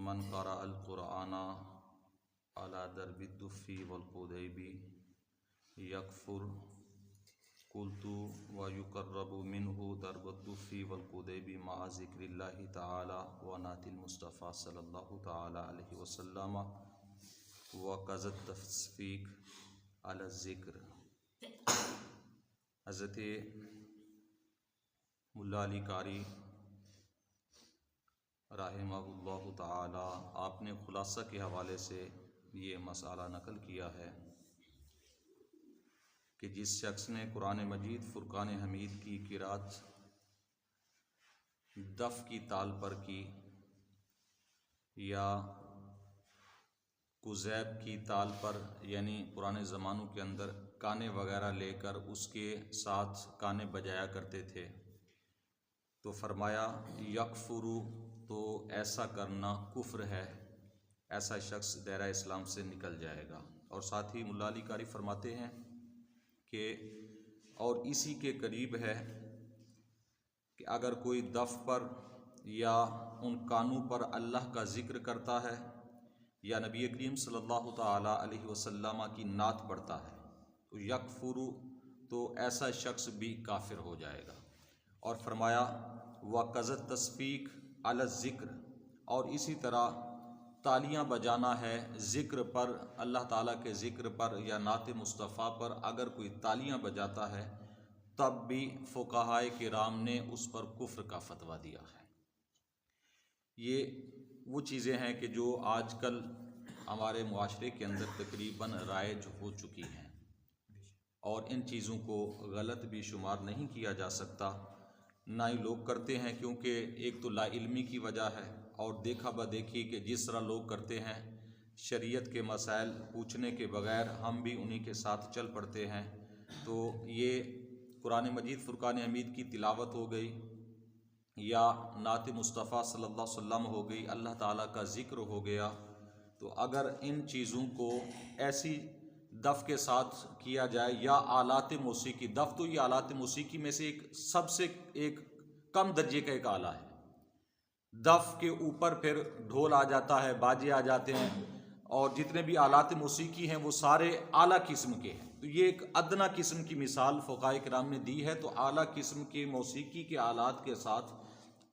من قرأ القرآن على درب الدف والقديب يكفر قلت ويقرب منه درب الدف والقديب مع ذكر الله تعالى ونعت المصطفى صلی اللہ تعالی علیہ وسلم وقذ التصفیق علی الذکر۔ حضرت ملا علی قاری رحمہ اللہ تعالی آپ نے خلاصہ کے حوالے سے یہ مسئلہ نقل کیا ہے کہ جس شخص نے قرآن مجید فرقان حمید کی قرات دف کی تال پر کی یا قذیب کی تال پر، یعنی پرانے زمانوں کے اندر کانے وغیرہ لے کر اس کے ساتھ کانے بجایا کرتے تھے، تو فرمایا یکفرو، تو ایسا کرنا کفر ہے، ایسا شخص دائرہ اسلام سے نکل جائے گا۔ اور ساتھ ہی ملا علی قاری فرماتے ہیں کہ اور اسی کے قریب ہے کہ اگر کوئی دف پر یا ان کانوں پر اللہ کا ذکر کرتا ہے یا نبی کریم صلی اللہ تعالی علیہ وسلم کی نعت پڑھتا ہے تو یکفرو، تو ایسا شخص بھی کافر ہو جائے گا۔ اور فرمایا وقذ التصفیق علی الذکر، اور اسی طرح تالیاں بجانا ہے ذکر پر، اللہ تعالیٰ کے ذکر پر یا نعت مصطفیٰ پر اگر کوئی تالیاں بجاتا ہے تب بھی فقہائے کرام نے اس پر کفر کا فتویٰ دیا ہے۔ یہ وہ چیزیں ہیں کہ جو آج کل ہمارے معاشرے کے اندر تقریباً رائج ہو چکی ہیں، اور ان چیزوں کو غلط بھی شمار نہیں کیا جا سکتا، نہ ہی لوگ کرتے ہیں، کیونکہ ایک تو لا علمی کی وجہ ہے، اور دیکھا بدیکھی کہ جس طرح لوگ کرتے ہیں شریعت کے مسائل پوچھنے کے بغیر ہم بھی انہی کے ساتھ چل پڑتے ہیں، تو یہ قرآن مجید فرقان حمید کی تلاوت ہو گئی یا نعت مصطفیٰ صلی اللہ علیہ وسلم ہو گئی، اللہ تعالیٰ کا ذکر ہو گیا، تو اگر ان چیزوں کو ایسی دف کے ساتھ کیا جائے یا آلات موسیقی، دف تو یہ آلات موسیقی میں سے ایک سب سے ایک کم درجے کا ایک آلہ ہے، دف کے اوپر پھر ڈھول آ جاتا ہے، باجے آ جاتے ہیں، اور جتنے بھی آلات موسیقی ہیں وہ سارے اعلیٰ قسم کے ہیں، تو یہ ایک ادنا قسم کی مثال فقہائے کرام نے دی ہے۔ تو اعلیٰ قسم کے موسیقی کے آلات کے ساتھ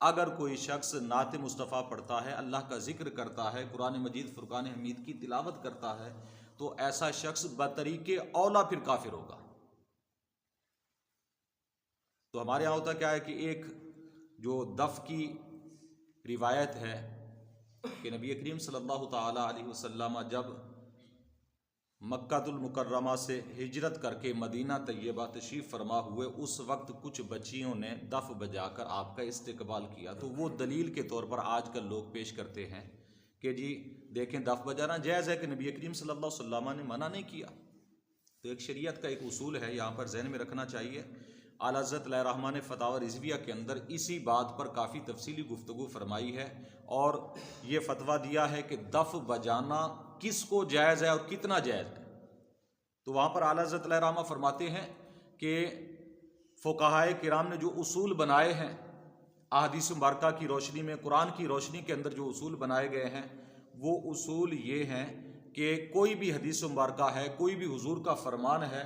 اگر کوئی شخص نعت مصطفیٰ پڑھتا ہے، اللہ کا ذکر کرتا ہے، قرآن مجید فرقان حمید کی تلاوت کرتا ہے، تو ایسا شخص بطریق اولا پھر کافر ہوگا۔ تو ہمارے یہاں ہوتا کیا ہے کہ ایک جو دف کی روایت ہے کہ نبی کریم صلی اللہ تعالی علیہ وسلم جب مکہ المکرمہ سے ہجرت کر کے مدینہ طیبہ تشریف فرما ہوئے، اس وقت کچھ بچیوں نے دف بجا کر آپ کا استقبال کیا، تو وہ دلیل کے طور پر آج کل لوگ پیش کرتے ہیں کہ جی دیکھیں دف بجانا جائز ہے کہ نبی کریم صلی اللہ علیہ وسلم نے منع نہیں کیا۔ تو ایک شریعت کا ایک اصول ہے، یہاں پر ذہن میں رکھنا چاہیے۔ اعلیٰ حضرت علیہ الرحمٰ نے فتاوی رضویہ کے اندر اسی بات پر کافی تفصیلی گفتگو فرمائی ہے، اور یہ فتویٰ دیا ہے کہ دف بجانا کس کو جائز ہے اور کتنا جائز ہے۔ تو وہاں پر اعلیٰ حضرت علیہ الرحمٰ فرماتے ہیں کہ فقہائے کرام نے جو اصول بنائے ہیں احادیث مبارکہ کی روشنی میں، قرآن کی روشنی کے اندر جو اصول بنائے گئے ہیں، وہ اصول یہ ہیں کہ کوئی بھی حدیث مبارکہ ہے، کوئی بھی حضور کا فرمان ہے،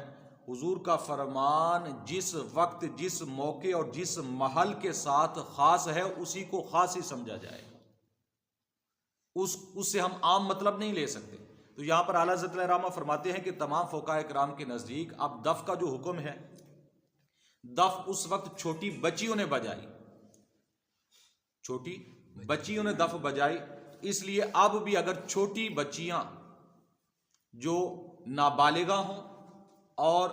حضور کا فرمان جس وقت، جس موقع اور جس محل کے ساتھ خاص ہے اسی کو خاص ہی سمجھا جائے گا، اس سے ہم عام مطلب نہیں لے سکتے۔ تو یہاں پر اعلیٰ حضرت علیہ الرحمٰ فرماتے ہیں کہ تمام فقہائے کرام کے نزدیک اب دف کا جو حکم ہے، دف اس وقت چھوٹی بچیوں نے بجائی، چھوٹی بچیوں نے دف بجائی، اس لیے اب بھی اگر چھوٹی بچیاں جو نابالغہ ہوں اور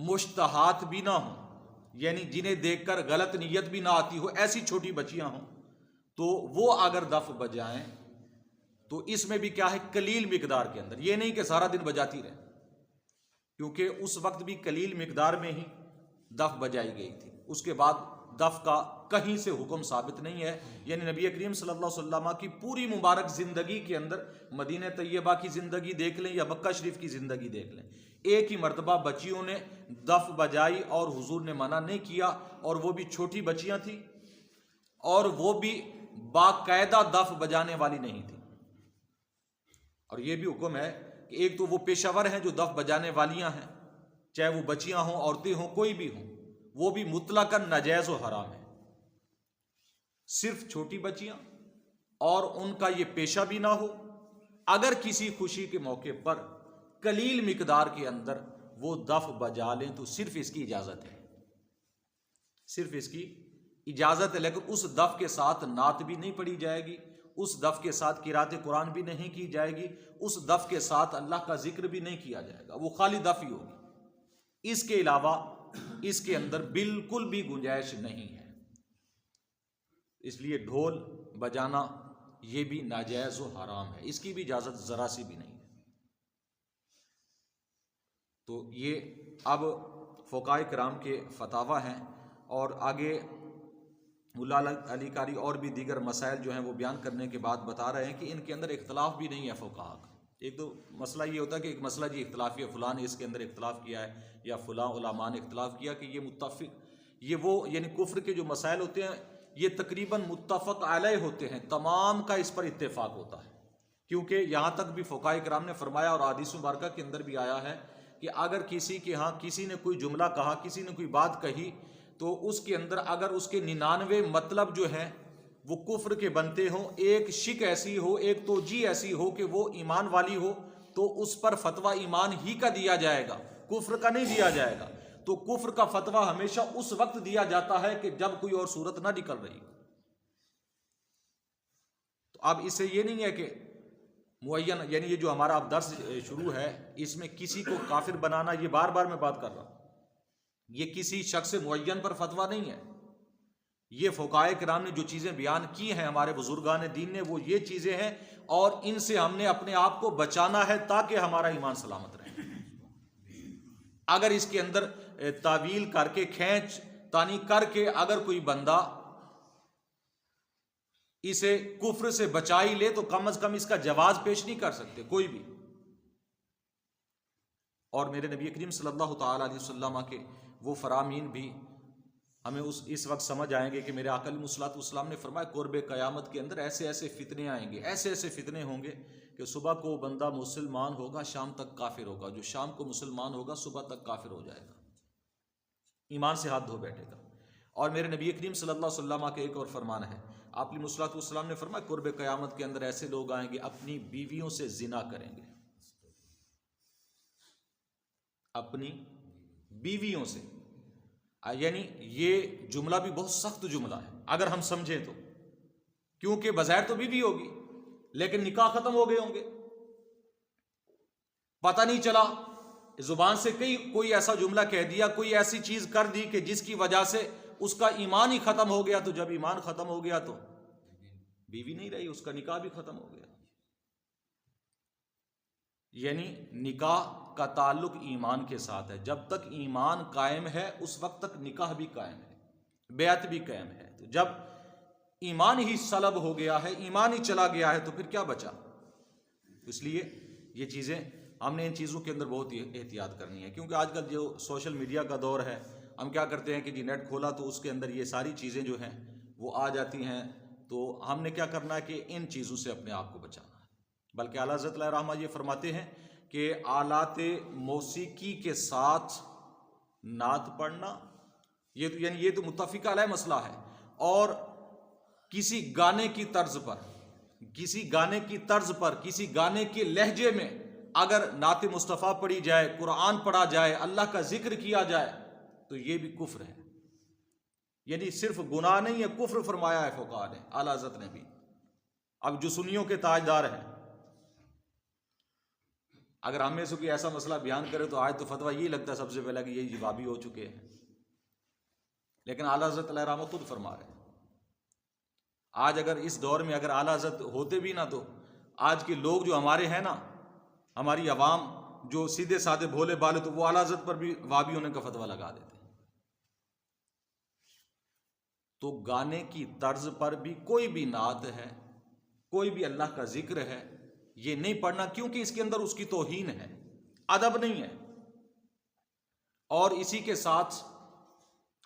مشتہات بھی نہ ہوں، یعنی جنہیں دیکھ کر غلط نیت بھی نہ آتی ہو، ایسی چھوٹی بچیاں ہوں، تو وہ اگر دف بجائیں تو اس میں بھی کیا ہے، قلیل مقدار کے اندر، یہ نہیں کہ سارا دن بجاتی رہے، کیونکہ اس وقت بھی قلیل مقدار میں ہی دف بجائی گئی تھی، اس کے بعد دف کا کہیں سے حکم ثابت نہیں ہے۔ یعنی نبی کریم صلی اللہ علیہ وسلم کی پوری مبارک زندگی کے اندر، مدینہ طیبہ کی زندگی دیکھ لیں یا مکہ شریف کی زندگی دیکھ لیں، ایک ہی مرتبہ بچیوں نے دف بجائی اور حضور نے منع نہیں کیا، اور وہ بھی چھوٹی بچیاں تھیں، اور وہ بھی باقاعدہ دف بجانے والی نہیں تھی۔ اور یہ بھی حکم ہے کہ ایک تو وہ پیشہ ور ہیں جو دف بجانے والیاں ہیں، چاہے وہ بچیاں ہوں، عورتیں ہوں، کوئی بھی ہوں، وہ بھی مطلقاً ناجائز و حرام ہے۔ صرف چھوٹی بچیاں اور ان کا یہ پیشہ بھی نہ ہو، اگر کسی خوشی کے موقع پر قلیل مقدار کے اندر وہ دف بجا لیں تو صرف اس کی اجازت ہے، صرف اس کی اجازت ہے، لیکن اس دف کے ساتھ نعت بھی نہیں پڑھی جائے گی، اس دف کے ساتھ قرات قرآن بھی نہیں کی جائے گی، اس دف کے ساتھ اللہ کا ذکر بھی نہیں کیا جائے گا، وہ خالی دف ہی ہوگی۔ اس کے علاوہ اس کے اندر بالکل بھی گنجائش نہیں ہے۔ اس لیے ڈھول بجانا یہ بھی ناجائز و حرام ہے، اس کی بھی اجازت ذرا سی بھی نہیں ہے۔ تو یہ اب فقہائے کرام کے فتاوی ہیں، اور آگے ملا علی قاری اور بھی دیگر مسائل جو ہیں وہ بیان کرنے کے بعد بتا رہے ہیں کہ ان کے اندر اختلاف بھی نہیں ہے فقہا کا۔ ایک تو مسئلہ یہ ہوتا ہے کہ ایک مسئلہ جی اختلافی ہے، فلاں نے اس کے اندر اختلاف کیا ہے یا فلاں علماء نے اختلاف کیا، کہ یہ متفق، یہ وہ یعنی کفر کے جو مسائل ہوتے ہیں یہ تقریباً متفق علیہ ہوتے ہیں، تمام کا اس پر اتفاق ہوتا ہے، کیونکہ یہاں تک بھی فقہائے کرام نے فرمایا اور احادیث مبارکہ کے اندر بھی آیا ہے کہ اگر کسی کے ہاں کسی نے کوئی جملہ کہا، کسی نے کوئی بات کہی، تو اس کے اندر اگر اس کے 99 مطلب جو ہیں وہ کفر کے بنتے ہوں، ایک شک ایسی ہو، ایک توجیہ ایسی ہو کہ وہ ایمان والی ہو، تو اس پر فتویٰ ایمان ہی کا دیا جائے گا، کفر کا نہیں دیا جائے گا۔ تو کفر کا فتویٰ ہمیشہ اس وقت دیا جاتا ہے کہ جب کوئی اور صورت نہ نکل رہی ہو۔ تو اب اس سے یہ نہیں ہے کہ معین، یعنی یہ جو ہمارا اب درس شروع ہے اس میں کسی کو کافر بنانا، یہ بار بار میں بات کر رہا ہوں، یہ کسی شخص معین پر فتویٰ نہیں ہے۔ یہ فقہائے کرام نے جو چیزیں بیان کی ہیں، ہمارے بزرگان دین نے، وہ یہ چیزیں ہیں، اور ان سے ہم نے اپنے آپ کو بچانا ہے تاکہ ہمارا ایمان سلامت رہے۔ اگر اس کے اندر تعویل کر کے، کھینچ تانی کر کے اگر کوئی بندہ اسے کفر سے بچا ہی لے تو کم از کم اس کا جواز پیش نہیں کر سکتے کوئی بھی۔ اور میرے نبی کریم صلی اللہ تعالی علیہ وسلم کے وہ فرامین بھی ہمیں اس وقت سمجھ آئیں گے کہ میرے آقا علیہ الصلوۃ والسلام نے فرمایا قرب قیامت کے اندر ایسے ایسے فتنے آئیں گے، ایسے ایسے فتنے ہوں گے کہ صبح کو بندہ مسلمان ہوگا، شام تک کافر ہوگا، جو شام کو مسلمان ہوگا صبح تک کافر ہو جائے گا، ایمان سے ہاتھ دھو بیٹھے گا۔ اور میرے نبی کریم صلی اللہ علیہ وسلم کا ایک اور فرمان ہے، آپ علیہ الصلوۃ والسلام نے فرمایا قرب قیامت کے اندر ایسے لوگ آئیں گے اپنی بیویوں سے زنا کریں گے، اپنی بیویوں سے، یعنی یہ جملہ بھی بہت سخت جملہ ہے اگر ہم سمجھیں تو، کیونکہ بظاہر تو بیوی ہوگی لیکن نکاح ختم ہو گئے ہوں گے، پتہ نہیں چلا زبان سے کوئی ایسا جملہ کہہ دیا، کوئی ایسی چیز کر دی کہ جس کی وجہ سے اس کا ایمان ہی ختم ہو گیا، تو جب ایمان ختم ہو گیا تو بیوی نہیں رہی، اس کا نکاح بھی ختم ہو گیا۔ یعنی نکاح کا تعلق ایمان کے ساتھ ہے، جب تک ایمان قائم ہے اس وقت تک نکاح بھی قائم ہے، بیعت بھی قائم ہے۔ تو جب ایمان ہی سلب ہو گیا ہے، ایمان ہی چلا گیا ہے، تو پھر کیا بچا؟ اس لیے یہ چیزیں ہم نے ان چیزوں کے اندر بہت احتیاط کرنی ہے، کیونکہ آج کل جو سوشل میڈیا کا دور ہے، ہم کیا کرتے ہیں کہ جی نیٹ کھولا تو اس کے اندر یہ ساری چیزیں جو ہیں وہ آ جاتی ہیں، تو ہم نے کیا کرنا ہے کہ ان چیزوں سے اپنے آپ کو بچانا ہے۔ بلکہ اعلیٰ حضرت علیہ رحمہ یہ فرماتے ہیں کہ آلات موسیقی کے ساتھ نعت پڑھنا، یہ تو متفق علیہ مسئلہ ہے، اور کسی گانے کی طرز پر، کسی گانے کے لہجے میں اگر نعت مصطفیٰ پڑھی جائے، قرآن پڑھا جائے، اللہ کا ذکر کیا جائے، تو یہ بھی کفر ہے۔ یعنی صرف گناہ نہیں ہے، کفر فرمایا ہے فقہا نے، اعلیٰ حضرت نے بھی۔ اب جو سنیوں کے تاجدار ہیں، اگر ہم میں سے کوئی ایسا مسئلہ بیان کرے تو آج تو فتویٰ یہی لگتا ہے سب سے پہلے کہ یہ جوابی ہو چکے ہیں، لیکن اعلیٰ حضرت علیہ رحمہ خود فرما رہے ہیں۔ آج اگر اس دور میں اگر اعلیٰ حضرت ہوتے بھی نہ، تو آج کے لوگ جو ہمارے ہیں نا، ہماری عوام جو سیدھے سادھے بھولے بالے، تو وہ اعلیٰ حضرت پر بھی وابی ہونے کا فتویٰ لگا دیتے ہیں۔ تو گانے کی طرز پر بھی کوئی بھی نعت ہے، کوئی بھی اللہ کا ذکر ہے، یہ نہیں پڑھنا، کیونکہ اس کے اندر اس کی توہین ہے، ادب نہیں ہے۔ اور اسی کے ساتھ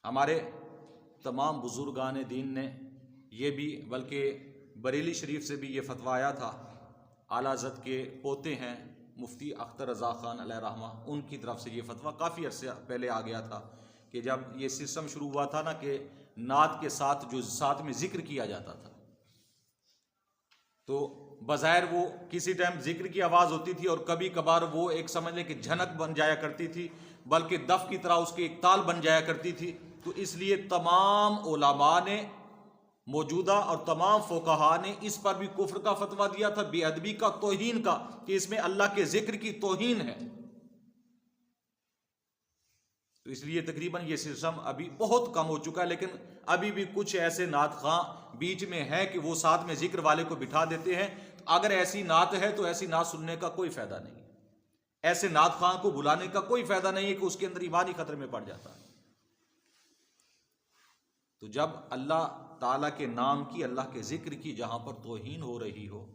ہمارے تمام بزرگان دین نے یہ بھی بلکہ بریلی شریف سے بھی یہ فتویٰ آیا تھا، اعلیٰ حضرت کے پوتے ہیں مفتی اختر رضا خان علیہ رحمہ، ان کی طرف سے یہ فتویٰ کافی عرصے پہلے آ گیا تھا کہ جب یہ سسٹم شروع ہوا تھا نا کہ نعت کے ساتھ جو ساتھ میں ذکر کیا جاتا تھا، تو بظاہر وہ کسی ٹائم ذکر کی آواز ہوتی تھی اور کبھی کبھار وہ ایک سمجھ لیں کہ جھنک بن جایا کرتی تھی، بلکہ دف کی طرح اس کی ایک تال بن جایا کرتی تھی۔ تو اس لیے تمام علماء نے موجودہ اور تمام فقہاء نے اس پر بھی کفر کا فتویٰ دیا تھا، بے ادبی کا، توہین کا، کہ اس میں اللہ کے ذکر کی توہین ہے۔ تو اس لیے تقریباً یہ سسٹم ابھی بہت کم ہو چکا ہے، لیکن ابھی بھی کچھ ایسے نعت خواں بیچ میں ہیں کہ وہ ساتھ میں ذکر والے کو بٹھا دیتے ہیں۔ اگر ایسی نعت ہے تو ایسی نعت سننے کا کوئی فائدہ نہیں ہے، ایسے نعت خواں کو بلانے کا کوئی فائدہ نہیں ہے کہ اس کے اندر ایمان ہی خطرے میں پڑ جاتا ہے۔ تو جب اللہ تعالیٰ کے نام کی، اللہ کے ذکر کی جہاں پر توہین ہو رہی ہو،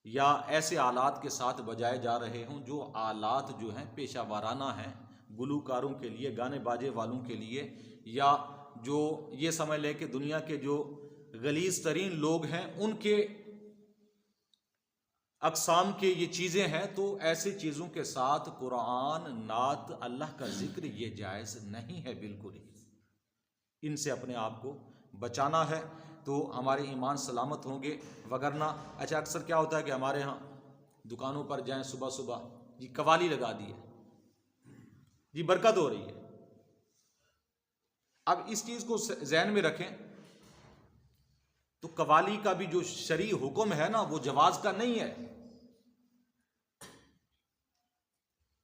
یا ایسے آلات کے ساتھ بجائے جا رہے ہوں جو آلات جو ہیں پیشہ وارانہ ہیں، گلوکاروں کے لیے، گانے باجے والوں کے لیے، یا جو یہ سمجھ لیں کہ دنیا کے جو غلیظ ترین لوگ ہیں ان کے اقسام کے یہ چیزیں ہیں، تو ایسی چیزوں کے ساتھ قرآن، نعت، اللہ کا ذکر یہ جائز نہیں ہے بالکل ہی۔ ان سے اپنے آپ کو بچانا ہے تو ہمارے ایمان سلامت ہوں گے، وگرنہ اچھا اکثر کیا ہوتا ہے کہ ہمارے ہاں دکانوں پر جائیں صبح صبح، جی قوالی لگا دی ہے، جی برکت ہو رہی ہے۔ اب اس چیز کو ذہن میں رکھیں تو قوالی کا بھی جو شرعی حکم ہے نا وہ جواز کا نہیں ہے،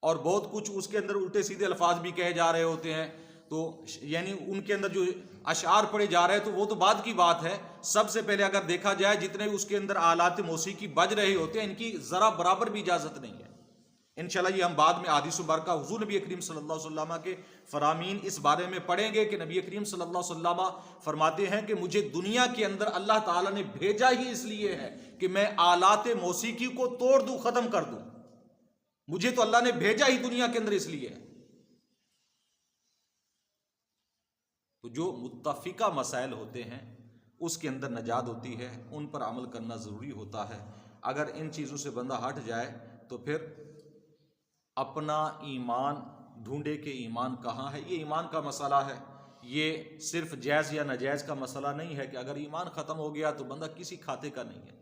اور بہت کچھ اس کے اندر الٹے سیدھے الفاظ بھی کہے جا رہے ہوتے ہیں، تو یعنی ان کے اندر جو اشعار پڑے جا رہے ہیں تو وہ تو بعد کی بات ہے۔ سب سے پہلے اگر دیکھا جائے جتنے بھی اس کے اندر آلات موسیقی بج رہے ہوتے ہیں ان کی ذرا برابر بھی اجازت نہیں ہے۔ انشاءاللہ یہ ہم بعد میں احادیث مبارکہ حضور نبی کریم صلی اللہ علیہ وسلم کے فرامین اس بارے میں پڑھیں گے کہ نبی کریم صلی اللہ علیہ وسلم فرماتے ہیں کہ مجھے دنیا کے اندر اللہ تعالیٰ نے بھیجا ہی اس لیے ہے کہ میں آلات موسیقی کو توڑ دوں، ختم کر دوں، مجھے تو اللہ نے بھیجا ہی دنیا کے اندر اس لیے ہے۔ تو جو متفقہ مسائل ہوتے ہیں اس کے اندر نجات ہوتی ہے، ان پر عمل کرنا ضروری ہوتا ہے۔ اگر ان چیزوں سے بندہ ہٹ جائے تو پھر اپنا ایمان ڈھونڈے کہ ایمان کہاں ہے۔ یہ ایمان کا مسئلہ ہے، یہ صرف جائز یا ناجائز کا مسئلہ نہیں ہے کہ اگر ایمان ختم ہو گیا تو بندہ کسی کھاتے کا نہیں ہے،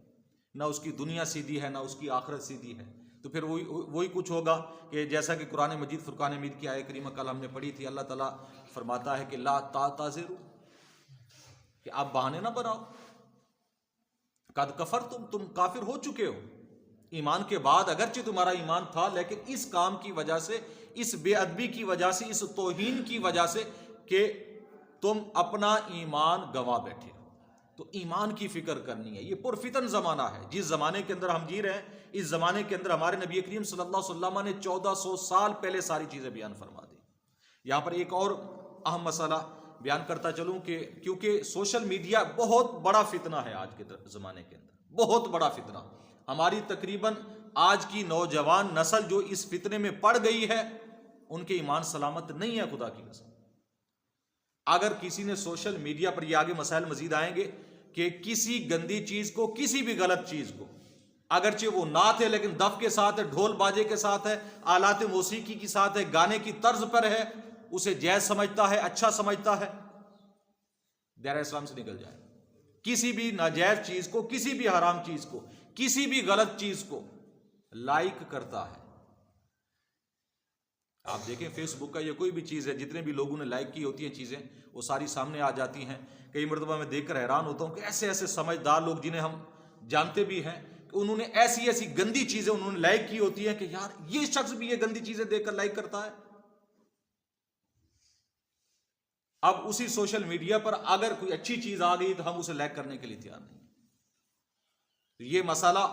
نہ اس کی دنیا سیدھی ہے نہ اس کی آخرت سیدھی ہے۔ تو پھر وہی کچھ ہوگا کہ جیسا کہ قرآن مجید فرقان حمید کی آیت کریمہ کل ہم نے پڑھی تھی، اللہ تعالیٰ فرماتا ہے کہ لا تعتذروا، کہ آپ بہانے نہ بناؤ، قد کفرتم، تم کافر ہو چکے ہو۔ ایمان کے بعد اگرچہ تمہارا ایمان تھا لیکن اس کام کی وجہ سے، اس بے ادبی کی وجہ سے، اس توہین کی وجہ سے کہ تم اپنا ایمان گنوا بیٹھے ہو۔ تو ایمان کی فکر کرنی ہے۔ یہ پرفتن زمانہ ہے، جس زمانے کے اندر ہم جی رہے ہیں، اس زمانے کے اندر ہمارے نبی کریم صلی اللہ علیہ وسلم نے 1400 سال پہلے ساری چیزیں بیان فرما دی۔ یہاں پر ایک اور اہم مسئلہ بیان کرتا چلوں کہ کیونکہ سوشل میڈیا بہت بڑا فتنہ ہے آج کے زمانے کے اندر، بہت بڑا فتنہ۔ ہماری تقریباً آج کی نوجوان نسل جو اس فتنے میں پڑ گئی ہے ان کے ایمان سلامت نہیں ہے، خدا کی قسم۔ اگر کسی نے سوشل میڈیا پر، یہ آگے مسائل مزید آئیں گے، کہ کسی گندی چیز کو، کسی بھی غلط چیز کو، اگرچہ وہ نعت ہے لیکن دف کے ساتھ ہے، ڈھول باجے کے ساتھ ہے، آلات موسیقی کے ساتھ ہے، گانے کی طرز پر ہے، اسے جائز سمجھتا ہے، اچھا سمجھتا ہے، دائرہ اسلام سے نکل جائے۔ کسی بھی ناجائز چیز کو، کسی بھی حرام چیز کو، کسی بھی غلط چیز کو لائک کرتا ہے۔ آپ دیکھیں فیس بک کا یہ کوئی بھی چیز ہے، جتنے بھی لوگوں نے لائک کی ہوتی ہیں چیزیں وہ ساری سامنے آ جاتی ہیں۔ کئی مرتبہ میں دیکھ کر حیران ہوتا ہوں کہ ایسے ایسے سمجھدار لوگ جنہیں ہم جانتے بھی ہیں کہ انہوں نے ایسی ایسی گندی چیزیں انہوں نے لائک کی ہوتی ہیں کہ یار یہ شخص بھی یہ گندی چیزیں دیکھ کر لائک کرتا ہے۔ اب اسی سوشل میڈیا پر اگر کوئی اچھی چیز آ گئی تو ہم اسے لائک کرنے کے لیے تیار نہیں۔ تو یہ مسئلہ،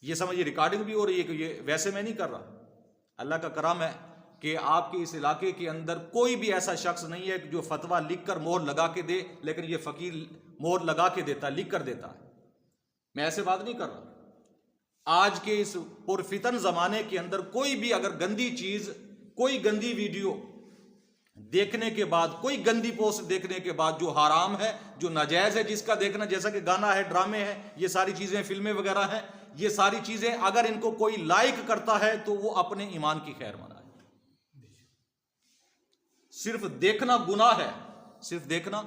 یہ سمجھیے ریکارڈنگ بھی ہو رہی ہے کہ یہ ویسے میں نہیں کر رہا۔ اللہ کا کرم ہے کہ آپ کے اس علاقے کے اندر کوئی بھی ایسا شخص نہیں ہے جو فتویٰ لکھ کر مہر لگا کے دے، لیکن یہ فقیر مہر لگا کے دیتا، لکھ کر دیتا ہے۔ میں ایسے بات نہیں کر رہا۔ آج کے اس پرفتن زمانے کے اندر کوئی بھی اگر گندی چیز، کوئی گندی ویڈیو دیکھنے کے بعد، کوئی گندی پوسٹ دیکھنے کے بعد جو حرام ہے، جو ناجائز ہے، جس کا دیکھنا، جیسا کہ گانا ہے، ڈرامے ہیں، یہ ساری چیزیں، فلمیں وغیرہ ہیں، یہ ساری چیزیں اگر ان کو کوئی لائک کرتا ہے تو وہ اپنے ایمان کی خیر منائے۔ صرف دیکھنا گناہ ہے، صرف دیکھنا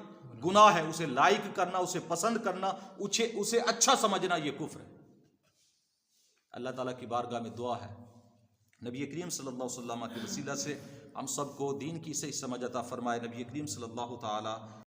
گناہ ہے، اسے لائک کرنا، اسے پسند کرنا، اسے اچھا سمجھنا، یہ کفر ہے۔ اللہ تعالیٰ کی بارگاہ میں دعا ہے نبی کریم صلی اللہ علیہ وسلم کے وسیلہ سے ہم سب کو دین کی صحیح سمجھ عطا فرمائے۔ نبی کریم صلی اللہ تعالیٰ